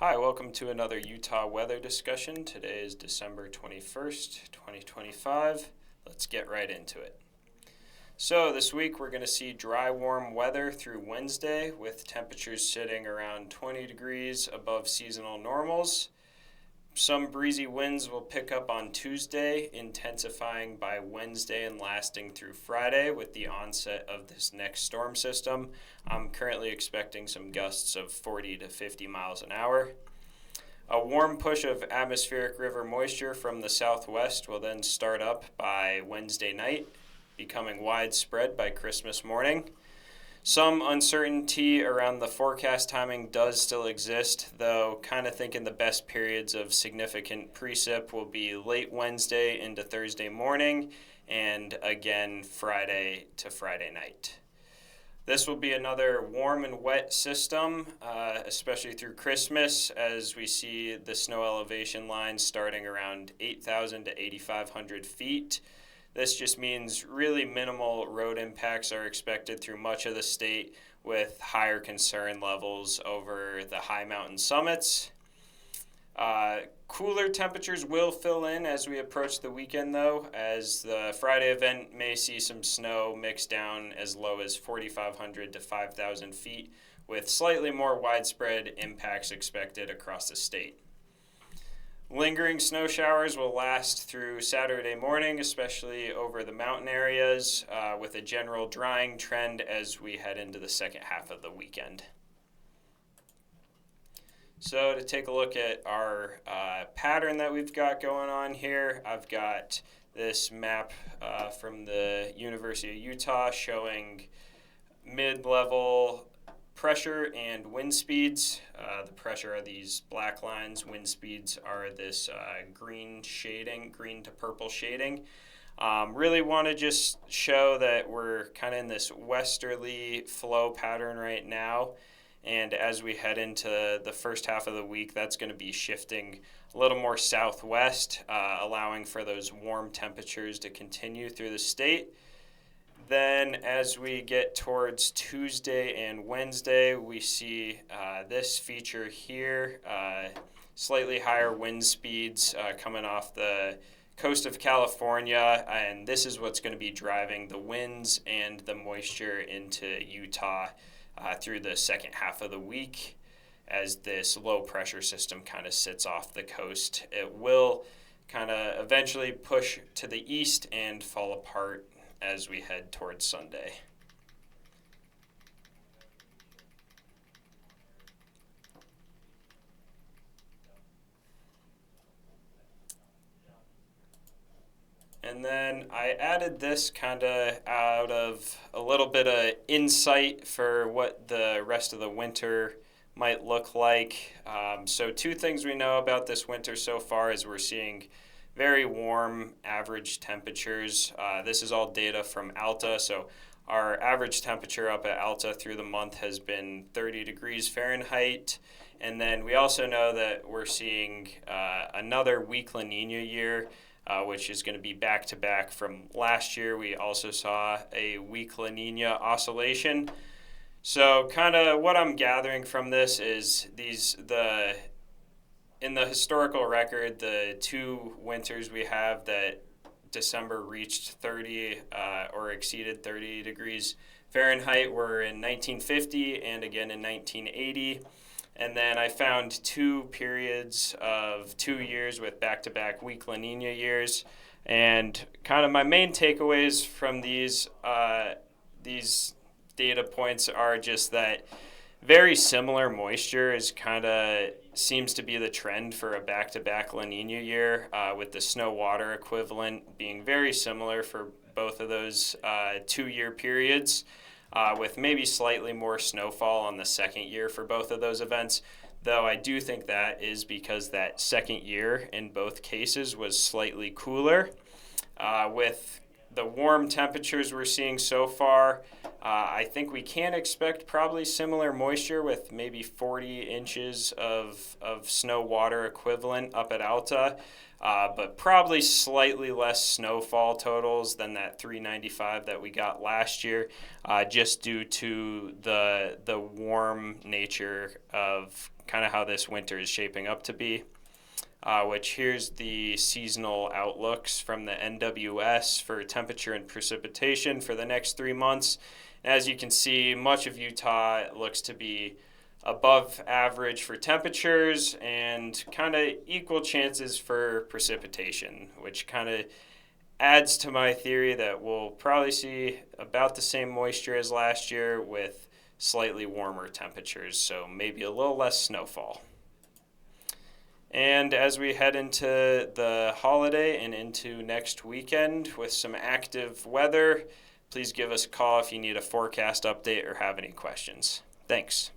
Hi, welcome to another Utah weather discussion. Today is December 21st, 2025. Let's get right into it. So this week we're going to see dry, warm weather through Wednesday with temperatures sitting around 20 degrees above seasonal normals. Some breezy winds will pick up on Tuesday, intensifying by Wednesday and lasting through Friday with the onset of this next storm system. I'm currently expecting some gusts of 40 to 50 miles an hour. A warm push of atmospheric river moisture from the southwest will then start up by Wednesday night, becoming widespread by Christmas morning. Some uncertainty around the forecast timing does still exist, though kind of thinking the best periods of significant precip will be late Wednesday into Thursday morning and again Friday to Friday night. This will be another warm and wet system, especially through Christmas, as we see the snow elevation line starting around 8,000 to 8,500 feet. This just means really minimal road impacts are expected through much of the state with higher concern levels over the high mountain summits. Cooler temperatures will fill in as we approach the weekend, though, as the Friday event may see some snow mixed down as low as 4,500 to 5,000 feet, with slightly more widespread impacts expected across the state. Lingering snow showers will last through Saturday morning, especially over the mountain areas, with a general drying trend as we head into the second half of the weekend. So to take a look at our pattern that we've got going on here, I've got this map from the University of Utah showing mid-level pressure and wind speeds. The pressure are these black lines. Wind speeds are this green to purple shading. Really want to just show that we're kind of in this westerly flow pattern right now. And as we head into the first half of the week, that's going to be shifting a little more southwest, allowing for those warm temperatures to continue through the state. Then as we get towards Tuesday and Wednesday, we see this feature here, slightly higher wind speeds coming off the coast of California, and this is what's going to be driving the winds and the moisture into Utah through the second half of the week. As this low pressure system kind of sits off the coast, it will kind of eventually push to the east and fall apart as we head towards Sunday. And then I added this kind of out of a little bit of insight for what the rest of the winter might look like. So two things we know about this winter so far is we're seeing very warm average temperatures. This is all data from Alta. So our average temperature up at Alta through the month has been 30 degrees Fahrenheit. And then we also know that we're seeing another weak La Nina year, which is going to be back-to-back from last year. We also saw a weak La Nina oscillation. So kind of what I'm gathering from this is in the historical record, the two winters we have that December reached 30 or exceeded 30 degrees Fahrenheit were in 1950 and again in 1980. And then I found two periods of 2 years with back-to-back weak La Nina years. And kind of my main takeaways from these data points are just that very similar moisture is kind of seems to be the trend for a back-to-back La Nina year, with the snow water equivalent being very similar for both of those 2-year periods. With maybe slightly more snowfall on the second year for both of those events, though I do think that is because that second year in both cases was slightly cooler, with the warm temperatures we're seeing so far, I think we can expect probably similar moisture with maybe 40 inches of snow water equivalent up at Alta, but probably slightly less snowfall totals than that 395 that we got last year, just due to the warm nature of kind of how this winter is shaping up to be. Which here's the seasonal outlooks from the NWS for temperature and precipitation for the next 3 months. As you can see, much of Utah looks to be above average for temperatures and kind of equal chances for precipitation, which kind of adds to my theory that we'll probably see about the same moisture as last year with slightly warmer temperatures, so maybe a little less snowfall. And as we head into the holiday and into next weekend with some active weather, please give us a call if you need a forecast update or have any questions. Thanks.